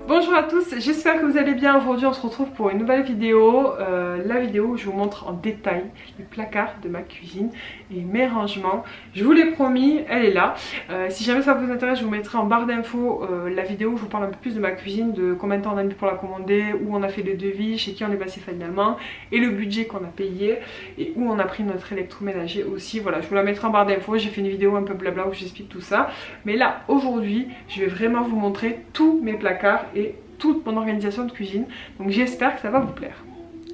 Bonjour à tous, j'espère que vous allez bien. Aujourd'hui on se retrouve pour une nouvelle vidéo. La vidéo où je vous montre en détail les placards de ma cuisine et mes rangements. Je vous l'ai promis, elle est là. Si jamais ça vous intéresse, je vous mettrai en barre d'infos la vidéo où je vous parle un peu plus de ma cuisine, de combien de temps on a mis pour la commander, où on a fait les devis, chez qui on est passé finalement, et le budget qu'on a payé, et où on a pris notre électroménager aussi. Voilà, je vous la mettrai en barre d'infos. J'ai fait une vidéo un peu blabla où j'explique tout ça. Mais là, aujourd'hui, je vais vraiment vous montrer tous mes placards et toute mon organisation de cuisine, donc j'espère que ça va vous plaire.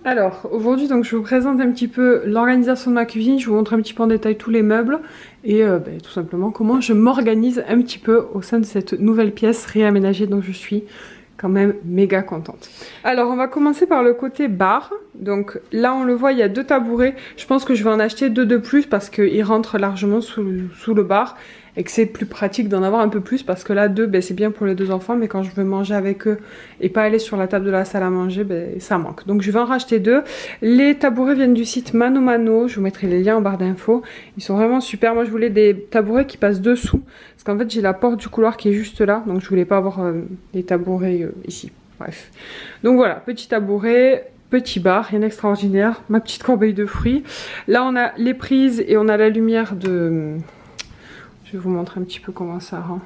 Alors aujourd'hui donc je vous présente un petit peu l'organisation de ma cuisine, je vous montre un petit peu en détail tous les meubles et tout simplement comment je m'organise un petit peu au sein de cette nouvelle pièce réaménagée dont je suis quand même méga contente. Alors on va commencer par le côté bar. Donc là on le voit, il y a deux tabourets. Je pense que je vais en acheter deux de plus parce qu'ils rentrent largement sous le bar et que c'est plus pratique d'en avoir un peu plus parce que là deux c'est bien pour les deux enfants, mais quand je veux manger avec eux et pas aller sur la table de la salle à manger, ça manque. Donc je vais en racheter deux. Les tabourets viennent du site Mano Mano, je vous mettrai les liens en barre d'infos. Ils sont vraiment super. Moi je voulais des tabourets qui passent dessous parce qu'en fait j'ai la porte du couloir qui est juste là, donc je voulais pas avoir les tabourets ici. Bref, donc voilà, petit tabouret, petit bar, rien d'extraordinaire, ma petite corbeille de fruits. Là on a les prises et on a la lumière de... Je vais vous montrer un petit peu comment ça rend.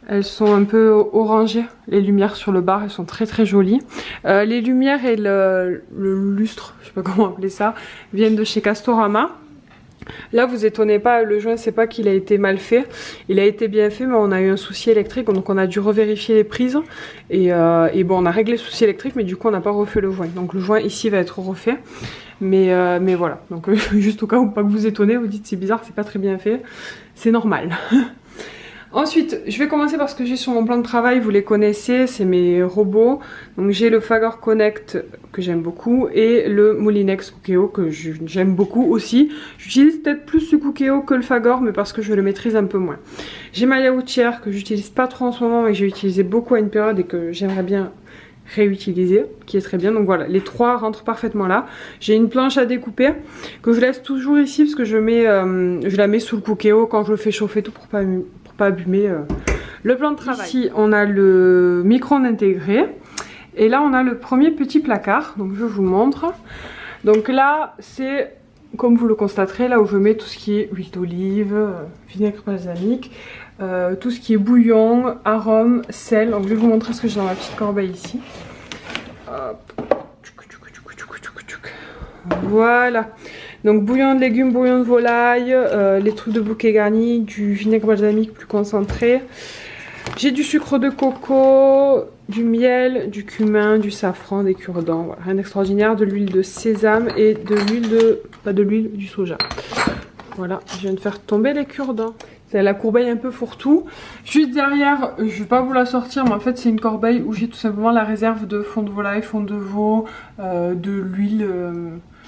Elles sont un peu orangées, les lumières sur le bar, elles sont très très jolies. Les lumières et le lustre, je sais pas comment appeler ça, viennent de chez Castorama. Là vous étonnez pas, le joint c'est pas qu'il a été mal fait, il a été bien fait mais on a eu un souci électrique donc on a dû revérifier les prises et bon on a réglé le souci électrique mais du coup on n'a pas refait le joint, donc le joint ici va être refait mais voilà, donc juste au cas où pas que vous étonnez, vous dites c'est bizarre, c'est pas très bien fait, c'est normal. Ensuite, je vais commencer par ce que j'ai sur mon plan de travail, vous les connaissez, c'est mes robots. Donc j'ai le Fagor Connect que j'aime beaucoup et le Moulinex Cookéo que j'aime beaucoup aussi. J'utilise peut-être plus le Cookéo que le Fagor, mais parce que je le maîtrise un peu moins. J'ai ma yaourtière que j'utilise pas trop en ce moment mais que j'ai utilisé beaucoup à une période et que j'aimerais bien réutiliser, qui est très bien. Donc voilà, les trois rentrent parfaitement là. J'ai une planche à découper que je laisse toujours ici parce que je la mets sous le Cookéo quand je le fais chauffer tout pour pas abîmer le plan de travail. Ici on a le micro-ondes intégré et là on a le premier petit placard, donc je vous montre. Donc là c'est comme vous le constaterez, là où je mets tout ce qui est huile d'olive, vinaigre balsamique, tout ce qui est bouillon, arôme, sel. Donc je vais vous montrer ce que j'ai dans ma petite corbeille ici. Hop. Voilà, donc bouillon de légumes, bouillon de volaille, les trucs de bouquet garni, du vinaigre balsamique plus concentré. J'ai du sucre de coco, du miel, du cumin, du safran, des cure-dents, voilà, rien d'extraordinaire, de l'huile de sésame et de l'huile de... pas de l'huile, du soja. Voilà, je viens de faire tomber les cure-dents. C'est la corbeille un peu fourre-tout. Juste derrière, je ne vais pas vous la sortir, mais en fait c'est une corbeille où j'ai tout simplement la réserve de fond de volaille, fond de veau, de l'huile...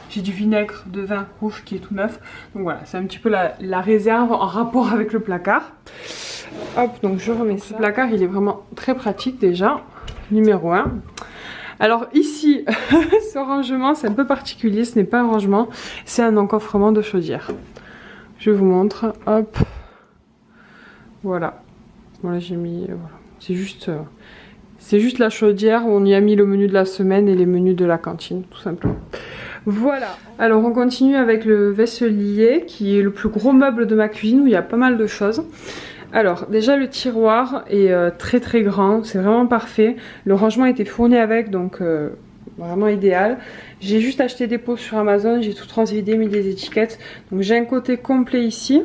J'ai du vinaigre de vin rouge qui est tout neuf. Donc voilà, c'est un petit peu la réserve en rapport avec le placard. Hop, donc je remets ça. Ce placard, il est vraiment très pratique déjà. Numéro 1. Alors ici, ce rangement, c'est un peu particulier. Ce n'est pas un rangement, c'est un encoffrement de chaudière. Je vous montre. Hop. Voilà. Voilà, j'ai mis... voilà. C'est juste la chaudière où on y a mis le menu de la semaine et les menus de la cantine, tout simplement. Voilà, alors on continue avec le vaisselier qui est le plus gros meuble de ma cuisine où il y a pas mal de choses. Alors déjà le tiroir est très très grand, c'est vraiment parfait. Le rangement a été fourni avec, donc vraiment idéal. J'ai juste acheté des pots sur Amazon, j'ai tout transvidé, mis des étiquettes. Donc j'ai un côté complet ici.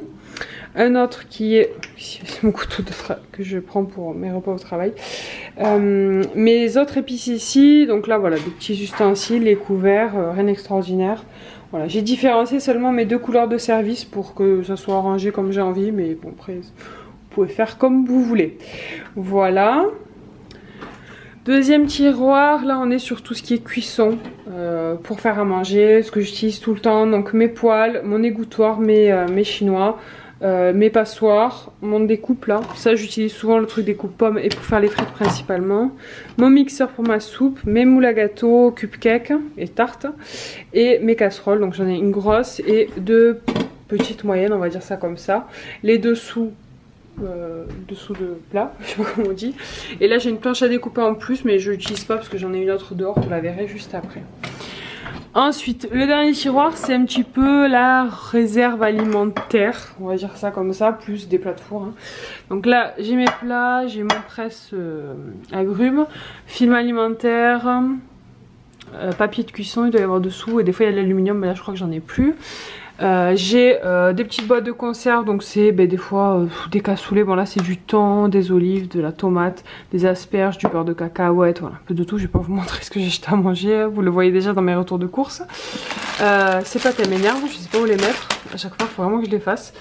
Un autre qui est, c'est mon couteau que je prends pour mes repas au travail. Mes autres épices ici, donc là voilà, des petits ustensiles, les couverts, rien d'extraordinaire. Voilà, j'ai différencié seulement mes deux couleurs de service pour que ça soit rangé comme j'ai envie, mais bon après, vous pouvez faire comme vous voulez. Voilà. Deuxième tiroir, là on est sur tout ce qui est cuisson pour faire à manger, ce que j'utilise tout le temps, donc mes poêles, mon égouttoir, mes chinois. Mes passoires, mon découpe là, ça j'utilise souvent le truc découpe pommes et pour faire les frites principalement, mon mixeur pour ma soupe, mes moules à gâteau, cupcakes et tartes et mes casseroles, donc j'en ai une grosse et deux petites moyennes, on va dire ça comme ça. Les dessous dessous de plat, je sais pas comment on dit. Et là j'ai une planche à découper en plus, mais je l'utilise pas parce que j'en ai une autre dehors, vous la verrez juste après. Ensuite, le dernier tiroir, c'est un petit peu la réserve alimentaire, on va dire ça comme ça, plus des plats de four. Hein. Donc là, j'ai mes plats, j'ai mon presse agrumes, film alimentaire, papier de cuisson, il doit y avoir dessous, et des fois il y a de l'aluminium, mais là je crois que j'en ai plus. J'ai des petites boîtes de conserve, donc c'est des fois des cassoulets, bon là c'est du thon, des olives, de la tomate, des asperges, du beurre de cacahuète, voilà, un peu de tout. Je vais pas vous montrer ce que j'ai acheté à manger, vous le voyez déjà dans mes retours de course. Ces pâtes elles m'énervent, je sais pas où les mettre, à chaque fois il faut vraiment que je les fasse.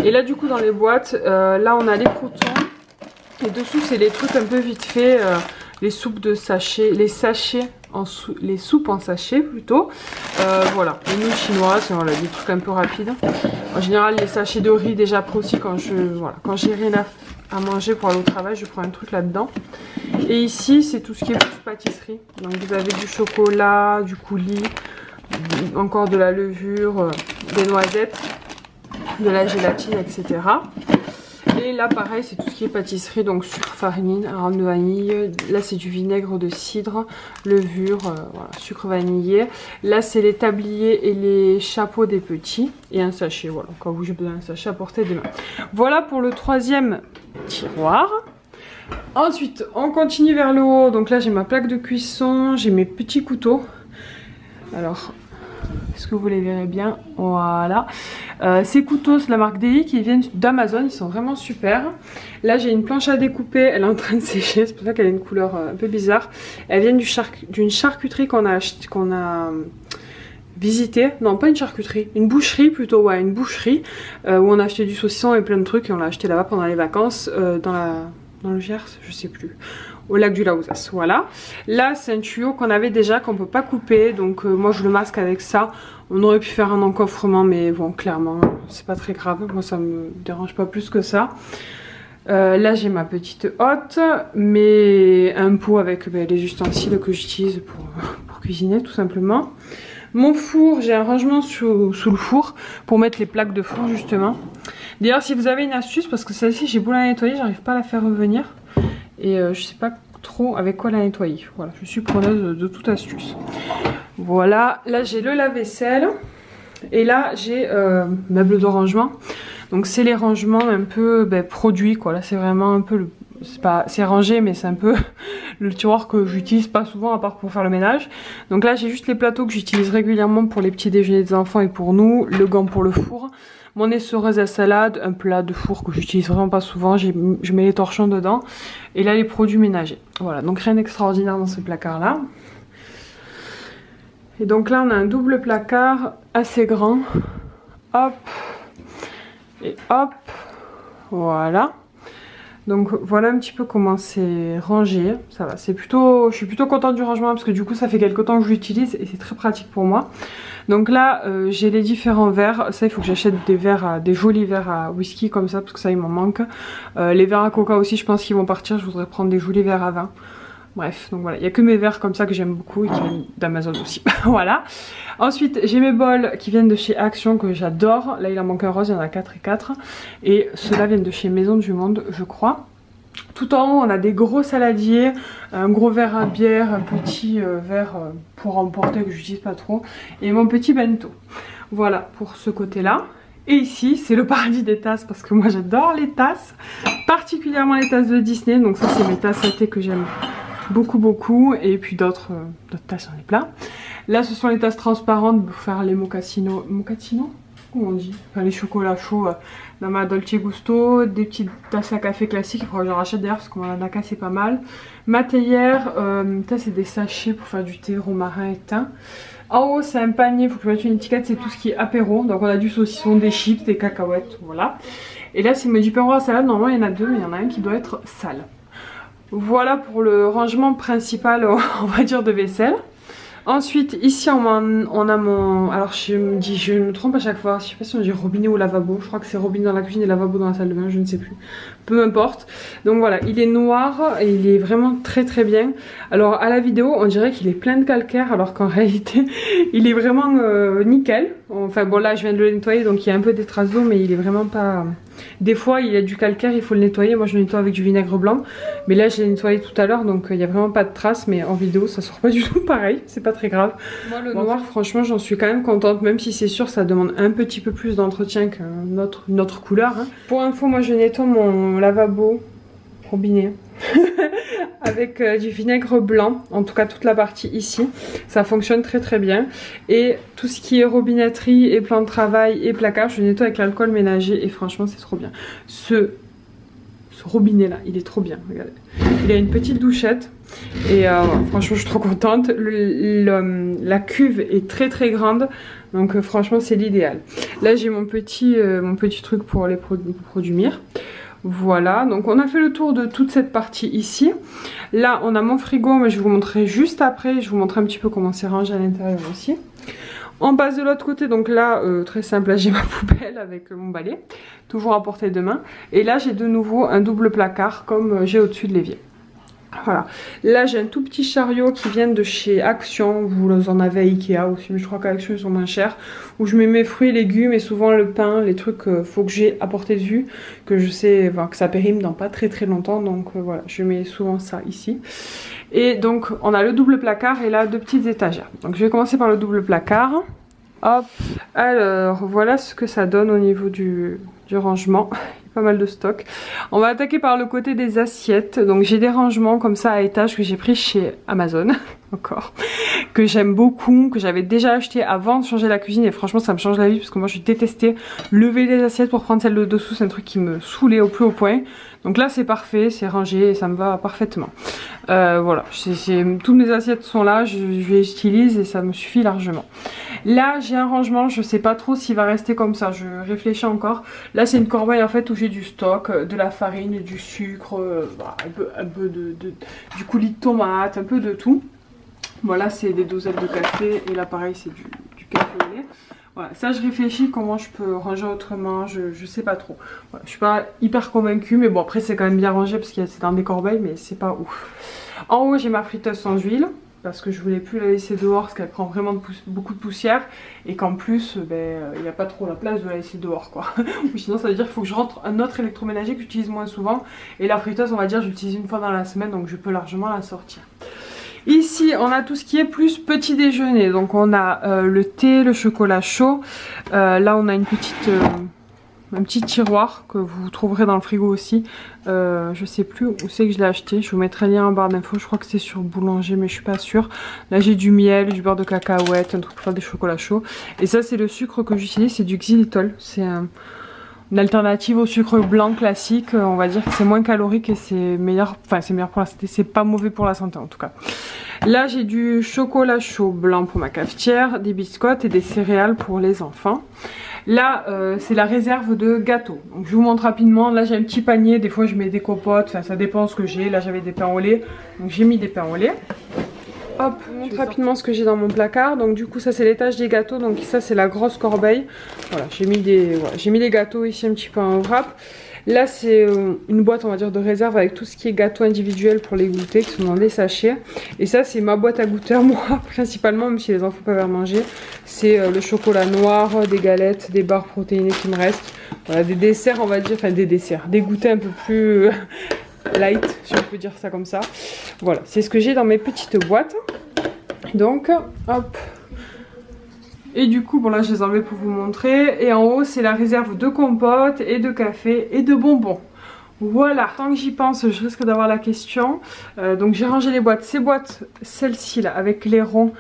Et là du coup dans les boîtes, là on a les croûtons, et dessous c'est les trucs un peu vite fait, les soupes de sachets, les soupes en sachet plutôt, voilà, les nouilles chinoises, voilà, des trucs un peu rapides. En général les sachets de riz déjà prêts aussi quand j'ai rien à manger pour aller au travail, je prends un truc là-dedans. Et ici c'est tout ce qui est plus pâtisserie, donc vous avez du chocolat, du coulis, encore de la levure, des noisettes, de la gélatine, etc. Et là pareil c'est tout ce qui est pâtisserie, donc sucre, farine, arôme de vanille. Là c'est du vinaigre de cidre, levure, voilà, sucre vanillé. Là c'est les tabliers et les chapeaux des petits. Et un sachet, voilà, quand vous j'ai besoin d'un sachet à portée des mains. Voilà pour le troisième tiroir. Ensuite on continue vers le haut, donc là j'ai ma plaque de cuisson, j'ai mes petits couteaux. Alors... est-ce que vous les verrez bien? Voilà. Ces couteaux, c'est la marque DI qui viennent d'Amazon. Ils sont vraiment super. Là, j'ai une planche à découper. Elle est en train de sécher. C'est pour ça qu'elle a une couleur un peu bizarre. Elle vient d'une charcuterie qu'on a visité. Non, pas une charcuterie. Une boucherie plutôt. Ouais, une boucherie. Où on a acheté du saucisson et plein de trucs. Et on l'a acheté là-bas pendant les vacances. Dans le Gers, je sais plus. Au lac du Laouzas, voilà. Là c'est un tuyau qu'on avait déjà, qu'on peut pas couper, donc moi je le masque avec ça. On aurait pu faire un encoffrement, mais bon clairement c'est pas très grave, moi ça me dérange pas plus que ça. Là j'ai ma petite hotte, mais un pot avec les ustensiles que j'utilise pour cuisiner tout simplement. Mon four, j'ai un rangement sous le four pour mettre les plaques de four justement. D'ailleurs si vous avez une astuce, parce que celle-ci j'ai beau la nettoyer, j'arrive pas à la faire revenir. Et je sais pas trop avec quoi la nettoyer. Voilà, je suis preneuse de toute astuce. Voilà, là j'ai le lave-vaisselle. Et là j'ai meubles de rangement. Donc c'est les rangements un peu produits quoi. Là c'est vraiment un peu c'est rangé mais c'est un peu le tiroir que j'utilise pas souvent à part pour faire le ménage. Donc là j'ai juste les plateaux que j'utilise régulièrement pour les petits déjeuners des enfants et pour nous. Le gant pour le four. Mon essoreuse à salade, un plat de four que j'utilise vraiment pas souvent, je mets les torchons dedans. Et là les produits ménagers. Voilà, donc rien d'extraordinaire dans ce placard là. Et donc là on a un double placard assez grand. Hop. Et hop. Voilà. Donc voilà un petit peu comment c'est rangé. Ça va, c'est plutôt... je suis plutôt contente du rangement parce que du coup ça fait quelques temps que je l'utilise et c'est très pratique pour moi. Donc là j'ai les différents verres. Ça il faut que j'achète des jolis verres à whisky comme ça parce que ça il m'en manque. Les verres à coca aussi je pense qu'ils vont partir. Je voudrais prendre des jolis verres à vin. Bref, donc voilà, il n'y a que mes verres comme ça que j'aime beaucoup et qui viennent d'Amazon aussi. Voilà. Ensuite, j'ai mes bols qui viennent de chez Action que j'adore. Là, il en manque un rose, il y en a 4 et 4. Et ceux-là viennent de chez Maison du Monde, je crois. Tout en haut, on a des gros saladiers, un gros verre à bière, un petit verre pour emporter que j'utilise pas trop. Et mon petit bento. Voilà pour ce côté-là. Et ici, c'est le paradis des tasses parce que moi, j'adore les tasses. Particulièrement les tasses de Disney. Donc ça, c'est mes tasses à thé que j'aime beaucoup, et puis d'autres tasses, j'en ai plein. Là ce sont les tasses transparentes pour faire les mochaccino, comment on dit, enfin les chocolats chauds dans ma Dolce Gusto. Des petites tasses à café classiques, il faudra que j'en rachète d'ailleurs parce qu'on en a cassé pas mal. Ma théière, ça c'est des sachets pour faire du thé romarin et thym. En haut c'est un panier, il faut que je mette une étiquette, c'est tout ce qui est apéro, donc on a du saucisson, des chips, des cacahuètes, voilà. Et là c'est du pain à salade, normalement il y en a deux mais il y en a un qui doit être sale. Voilà pour le rangement principal, on va dire, de vaisselle. Ensuite, ici on a mon... alors je me trompe à chaque fois, je sais pas si on dit robinet ou lavabo. Je crois que c'est robinet dans la cuisine et lavabo dans la salle de bain, je ne sais plus. Peu importe. Donc voilà, il est noir et il est vraiment très bien. Alors à la vidéo, on dirait qu'il est plein de calcaire alors qu'en réalité, il est vraiment nickel. Enfin bon là, je viens de le nettoyer donc il y a un peu des traces d'eau mais il est vraiment pas... Des fois il y a du calcaire, il faut le nettoyer. Moi je le nettoie avec du vinaigre blanc. Mais là je l'ai nettoyé tout à l'heure, donc il n'y a vraiment pas de traces. Mais en vidéo ça sort pas du tout pareil, c'est pas très grave. Moi le noir franchement j'en suis quand même contente. Même si c'est sûr ça demande un petit peu plus d'entretien qu'une autre couleur. Hein. Pour info, moi je nettoie mon lavabo, robinet. Avec du vinaigre blanc, en tout cas toute la partie ici, ça fonctionne très très bien. Et tout ce qui est robinetterie et plan de travail et placard, je nettoie avec l'alcool ménager et franchement c'est trop bien. Ce robinet là, il est trop bien, regardez. Il a une petite douchette et franchement je suis trop contente. La cuve est très très grande, donc franchement c'est l'idéal. Là j'ai mon petit truc pour les produits Mire. Voilà, donc on a fait le tour de toute cette partie ici. Là on a mon frigo, mais je vais vous montrer juste après. Je vous montre un petit peu comment c'est rangé à l'intérieur aussi. On passe de l'autre côté, donc là très simple, là j'ai ma poubelle avec mon balai, toujours à portée de main. Et là j'ai de nouveau un double placard comme j'ai au-dessus de l'évier. Voilà, là j'ai un tout petit chariot qui vient de chez Action, vous en avez à Ikea aussi, mais je crois qu'Action ils sont moins chers, où je mets mes fruits et légumes et souvent le pain, les trucs faut que j'ai à portée de vue, que je sais que ça périme dans pas très longtemps, donc voilà, je mets souvent ça ici. Et donc on a le double placard et là 2 petites étagères. Donc je vais commencer par le double placard. Hop, alors voilà ce que ça donne au niveau du rangement. Pas mal de stock. On va attaquer par le côté des assiettes. Donc j'ai des rangements comme ça à étage que j'ai pris chez Amazon encore, que j'aime beaucoup, que j'avais déjà acheté avant de changer la cuisine et franchement ça me change la vie parce que moi je détestais lever les assiettes pour prendre celle de dessous, c'est un truc qui me saoulait au plus haut point. Donc là c'est parfait, c'est rangé et ça me va parfaitement. Voilà, toutes mes assiettes sont là, je les utilise et ça me suffit largement. Là j'ai un rangement, je sais pas trop s'il va rester comme ça, je réfléchis encore. Là c'est une corbeille en fait où j'ai du stock, de la farine, du sucre, un peu du coulis de tomate, un peu de tout. Voilà, c'est des dosettes de café et là pareil c'est du café au lait. Voilà, ça je réfléchis comment je peux ranger autrement, je sais pas trop. Voilà, je suis pas hyper convaincue, mais bon après c'est quand même bien rangé parce que c'est dans des corbeilles, mais c'est pas ouf. En haut j'ai ma friteuse sans huile parce que je voulais plus la laisser dehors parce qu'elle prend vraiment beaucoup de poussière et qu'en plus il n'y a pas trop la place de la laisser dehors quoi. Ou sinon ça veut dire qu'il faut que je rentre un autre électroménager que j'utilise moins souvent et la friteuse on va dire j'utilise une fois dans la semaine donc je peux largement la sortir. Ici on a tout ce qui est plus petit déjeuner, donc on a le thé, le chocolat chaud, là on a un petit tiroir que vous trouverez dans le frigo aussi, je sais plus où c'est que je l'ai acheté, je vous mettrai le lien en barre d'infos, je crois que c'est sur Boulanger mais je suis pas sûre. Là j'ai du miel, du beurre de cacahuète, un truc pour faire des chocolats chauds et ça c'est le sucre que j'utilise, c'est du xylitol, c'est une alternative au sucre blanc classique, on va dire que c'est moins calorique et c'est meilleur, enfin c'est meilleur pour la santé, c'est pas mauvais pour la santé en tout cas. Là j'ai du chocolat chaud blanc pour ma cafetière, des biscottes et des céréales pour les enfants. Là c'est la réserve de gâteaux, donc je vous montre rapidement. Là j'ai un petit panier, des fois je mets des compotes, enfin ça dépend ce que j'ai. Là j'avais des pains au lait, donc j'ai mis des pains au lait. Hop, je vous montre rapidement ce que j'ai dans mon placard. Donc du coup ça c'est l'étage des gâteaux, donc ça c'est la grosse corbeille. Voilà, j'ai mis des gâteaux ici un petit peu en wrap. Là c'est une boîte on va dire de réserve avec tout ce qui est gâteaux individuels pour les goûters qui sont dans des sachets. Et ça c'est ma boîte à goûteurs moi principalement, même si les enfants peuvent en manger. C'est le chocolat noir, des galettes, des barres protéinées qui me restent. Voilà, des desserts on va dire, enfin des desserts, des goûters un peu plus light si on peut dire ça comme ça. Voilà, c'est ce que j'ai dans mes petites boîtes. Donc hop. Et du coup bon là je les ai enlevés pour vous montrer. Et en haut c'est la réserve de compotes et de café et de bonbons. Voilà, tant que j'y pense je risque d'avoir la question. Donc j'ai rangé les boîtes. Ces boîtes, celle-ci là avec les ronds,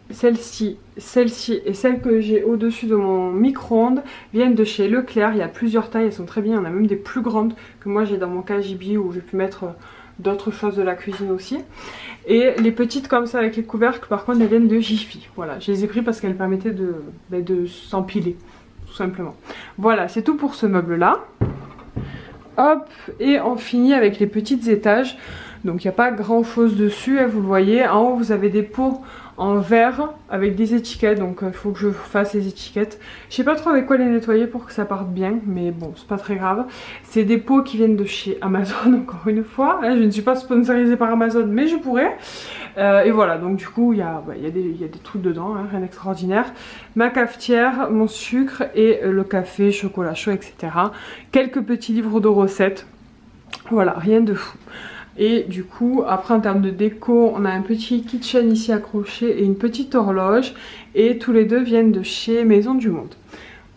celle-ci, celle-ci et celle que j'ai au-dessus de mon micro-ondes viennent de chez Leclerc. Il y a plusieurs tailles, elles sont très bien. Il y en a même des plus grandes que moi j'ai dans mon KGB où j'ai pu mettre d'autres choses de la cuisine aussi. Et les petites comme ça avec les couvercles par contre elles viennent de Jiffy. Voilà, je les ai pris parce qu'elles permettaient de s'empiler tout simplement. Voilà, c'est tout pour ce meuble là. Hop, et on finit avec les petites étages. Donc il n'y a pas grand chose dessus, vous le voyez. En haut vous avez des pots en verre avec des étiquettes, donc il faut que je fasse les étiquettes. Je sais pas trop avec quoi les nettoyer pour que ça parte bien, mais bon c'est pas très grave. C'est des pots qui viennent de chez Amazon encore une fois. Là, je ne suis pas sponsorisée par Amazon mais je pourrais. Et voilà, donc du coup il y a des trucs dedans, hein, rien d'extraordinaire. Ma cafetière, mon sucre et le café, chocolat chaud, etc. Quelques petits livres de recettes. Voilà, rien de fou. Et du coup, après en termes de déco, on a un petit kitchen ici accroché et une petite horloge. Et tous les deux viennent de chez Maison du Monde.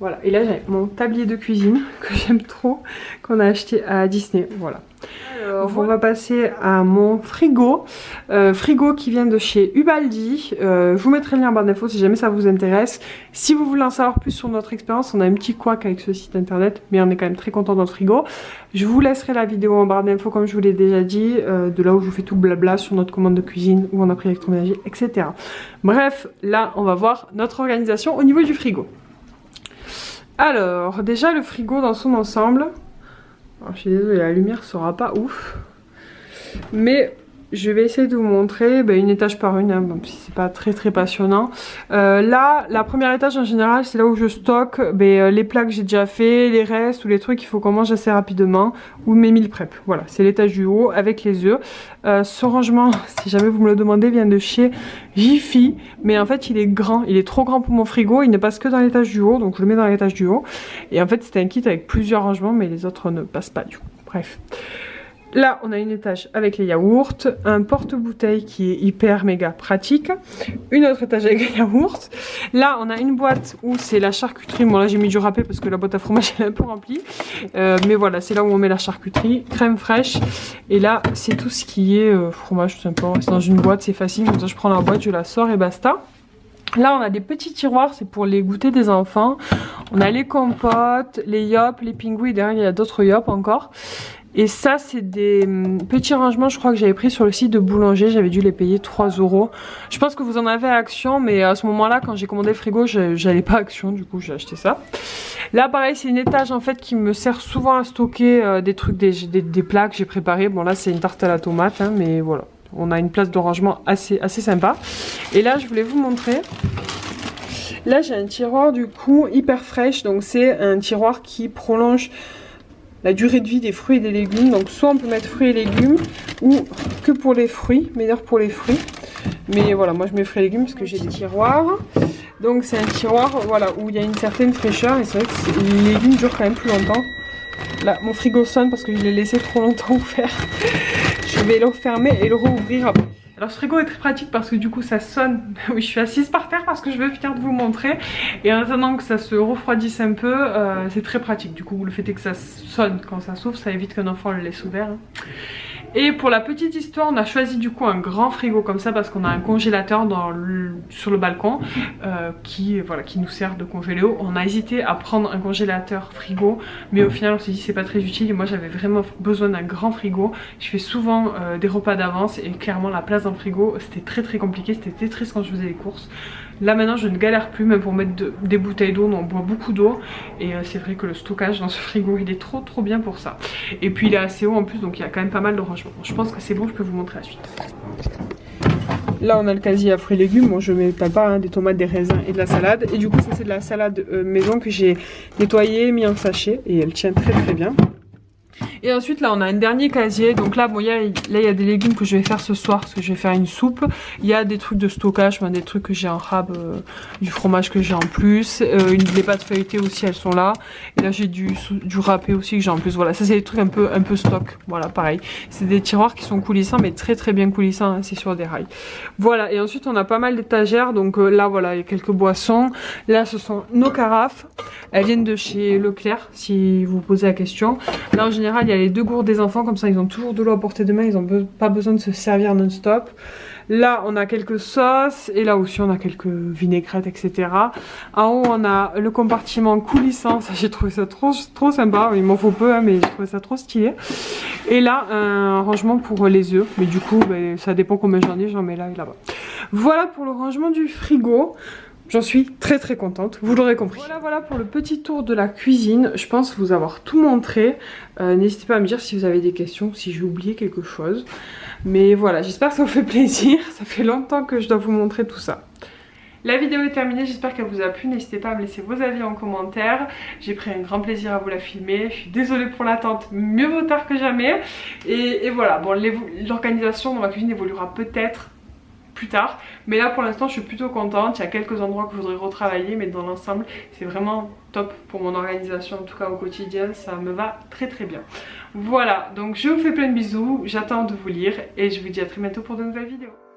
Voilà, et là j'ai mon tablier de cuisine que j'aime trop, qu'on a acheté à Disney, voilà. Alors, on va passer à mon frigo, frigo qui vient de chez Ubaldi. Je vous mettrai le lien en barre d'infos si jamais ça vous intéresse. Si vous voulez en savoir plus sur notre expérience, on a un petit couac avec ce site internet, mais on est quand même très content de notre frigo. Je vous laisserai la vidéo en barre d'infos comme je vous l'ai déjà dit, de là où je vous fais tout le blabla sur notre commande de cuisine, où on a pris l'électroménager, etc. Bref, là on va voir notre organisation au niveau du frigo. Alors, déjà le frigo dans son ensemble. Alors, je suis désolée, la lumière sera pas ouf. Mais je vais essayer de vous montrer une étage par une, hein, même si c'est pas très passionnant. Là, la première étage en général, c'est là où je stocke les plats que j'ai déjà fait, les restes ou les trucs qu'il faut qu'on mange assez rapidement, ou mes meal prep. Voilà, c'est l'étage du haut avec les œufs. Ce rangement, si jamais vous me le demandez, vient de chez Jiffy, mais en fait il est grand, il est trop grand pour mon frigo, il ne passe que dans l'étage du haut, donc je le mets dans l'étage du haut. Et en fait c'était un kit avec plusieurs rangements, mais les autres ne passent pas du coup. Bref. Là, on a une étage avec les yaourts, un porte-bouteille qui est hyper méga pratique, une autre étage avec les yaourts. Là, on a une boîte où c'est la charcuterie. Bon, là, j'ai mis du râpé parce que la boîte à fromage elle est un peu remplie. Mais voilà, c'est là où on met la charcuterie, crème fraîche. Et là, c'est tout ce qui est fromage tout simplement. C'est dans une boîte, c'est facile. Comme ça, je prends la boîte, je la sors et basta. Là, on a des petits tiroirs, c'est pour les goûters des enfants. On a les compotes, les yops, les pingouins. Derrière, il y a d'autres yops encore. Et ça, c'est des petits rangements, je crois que j'avais pris sur le site de Boulanger. J'avais dû les payer 3 €. Je pense que vous en avez à Action, mais à ce moment-là, quand j'ai commandé le frigo, j'allais pas à Action, du coup j'ai acheté ça. Là, pareil, c'est une étage en fait qui me sert souvent à stocker des trucs, des plats que j'ai préparés. Bon, là, c'est une tarte à la tomate, hein, mais voilà. On a une place de rangement assez sympa. Et là, je voulais vous montrer. Là, j'ai un tiroir du coup hyper fraîche. Donc, c'est un tiroir qui prolonge la durée de vie des fruits et des légumes. Donc, soit on peut mettre fruits et légumes ou que pour les fruits, meilleur pour les fruits. Mais voilà, moi je mets fruits et légumes parce que j'ai des tiroirs. Donc, c'est un tiroir voilà, où il y a une certaine fraîcheur. Et c'est vrai que les légumes durent quand même plus longtemps. Là, mon frigo sonne parce que je l'ai laissé trop longtemps ouvert. Je vais le refermer et le rouvrir après. Alors ce frigo est très pratique parce que du coup ça sonne. Oui, je suis assise par terre parce que je veux finir de vous montrer. Et en attendant que ça se refroidisse un peu, c'est très pratique. Du coup le fait est que ça sonne quand ça s'ouvre, ça évite qu'un enfant le laisse ouvert. Hein. Et pour la petite histoire, on a choisi du coup un grand frigo comme ça parce qu'on a un congélateur sur le balcon qui nous sert de congélo. On a hésité à prendre un congélateur frigo, mais au final on s'est dit c'est pas très utile et moi j'avais vraiment besoin d'un grand frigo. Je fais souvent des repas d'avance et clairement la place dans le frigo c'était très compliqué, c'était très triste quand je faisais les courses. Là maintenant je ne galère plus même pour mettre des bouteilles d'eau, on boit beaucoup d'eau et c'est vrai que le stockage dans ce frigo il est trop bien pour ça. Et puis il est assez haut en plus donc il y a quand même pas mal de rangement. Je pense que c'est bon, je peux vous montrer la suite. Là on a le casier à fruits et légumes, bon je mets pas hein, des tomates, des raisins et de la salade. Et du coup ça c'est de la salade maison que j'ai nettoyée, mis en sachet et elle tient très bien. Et ensuite là on a un dernier casier. Donc là bon il y a des légumes que je vais faire ce soir parce que je vais faire une soupe. Il y a des trucs de stockage, des trucs que j'ai en rab, du fromage que j'ai en plus, les pâtes feuilletées aussi elles sont là. Et là j'ai du râpé aussi que j'ai en plus. Voilà, ça c'est des trucs un peu stock. Voilà pareil. C'est des tiroirs qui sont coulissants mais très bien coulissants, hein, c'est sur des rails. Voilà, et ensuite on a pas mal d'étagères. Donc là voilà il y a quelques boissons. Là ce sont nos carafes. Elles viennent de chez Leclerc si vous posez la question. Là en général il y a les 2 gourdes des enfants, comme ça ils ont toujours de l'eau à portée de main, ils n'ont pas besoin de se servir non-stop. Là on a quelques sauces et là aussi on a quelques vinaigrettes etc. En haut on a le compartiment coulissant, ça j'ai trouvé ça trop sympa, il m'en faut peu hein, mais j'ai trouvé ça trop stylé. Et là un rangement pour les œufs, mais du coup ça dépend combien j'en mets là et là-bas. Voilà pour le rangement du frigo. J'en suis très contente, vous l'aurez compris. Voilà pour le petit tour de la cuisine. Je pense vous avoir tout montré. N'hésitez pas à me dire si vous avez des questions, si j'ai oublié quelque chose. Mais voilà, j'espère que ça vous fait plaisir. Ça fait longtemps que je dois vous montrer tout ça. La vidéo est terminée, j'espère qu'elle vous a plu. N'hésitez pas à me laisser vos avis en commentaire. J'ai pris un grand plaisir à vous la filmer. Je suis désolée pour l'attente, mieux vaut tard que jamais. Et voilà, bon, l'organisation dans ma cuisine évoluera peut-être plus tard. Mais là pour l'instant je suis plutôt contente. Il y a quelques endroits que je voudrais retravailler, mais dans l'ensemble c'est vraiment top pour mon organisation, en tout cas au quotidien, ça me va très très bien. Voilà, donc je vous fais plein de bisous, j'attends de vous lire et je vous dis à très bientôt pour de nouvelles vidéos.